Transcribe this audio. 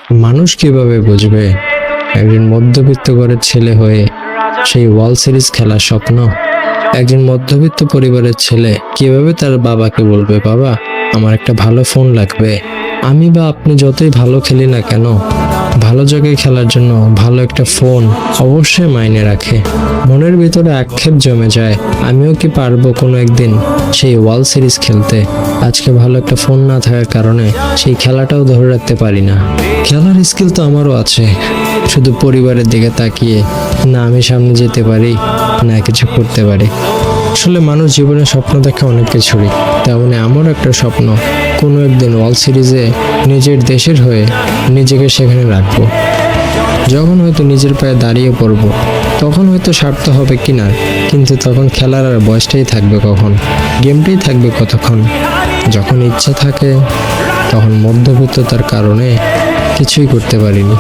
মানুষ কিভাবে বুঝবে একজন মধ্যবিত্ত ঘরের ছেলে হয়ে সেই ওয়ার্ল্ড সিরিজ খেলার স্বপ্ন? একজন মধ্যবিত্ত পরিবারের ছেলে কিভাবে তার বাবাকে বলবে, বাবা আমার একটা ভালো ফোন লাগবে? আমি বা আপনি যতই ভালো খেলি না কেন, ভালো জায়গায় খেলার জন্য ভালো একটা ফোন অবশ্যই মাইনে রাখে। মনের ভিতরে আক্ষেপ জমে যায়, আমিও কি পারবো কোনো একদিন সেই ওয়ার্ল্ড সিরিজ খেলতে? আজকে ভালো একটা ফোন না থাকার কারণে সেই খেলাটাও ধরে রাখতে পারি না। খেলার স্কিল তো আমারও আছে, শুধু পরিবারের দিকে তাকিয়ে না আমি সামনে যেতে পারি না কিছু করতে পারি। আসলে মানুষ জীবনে স্বপ্ন দেখে অনেক কিছুরই, তেমনি আমার একটা স্বপ্ন কোনো একদিন ওয়ার্ল্ড সিরিজে নিজের দেশের হয়ে নিজেকে সেখানে রাখবো। যখন হয়তো নিজের পায়ে দাঁড়িয়ে পড়ব, তখন হয়তো স্বার্থ হবে কিনা, কিন্তু তখন খেলার আর বয়সটাই থাকবে কখন, গেমটাই থাকবে কতক্ষণ। যখন ইচ্ছা থাকে তখন মধ্যবিত্ততার কারণে কিছুই করতে পারিনি।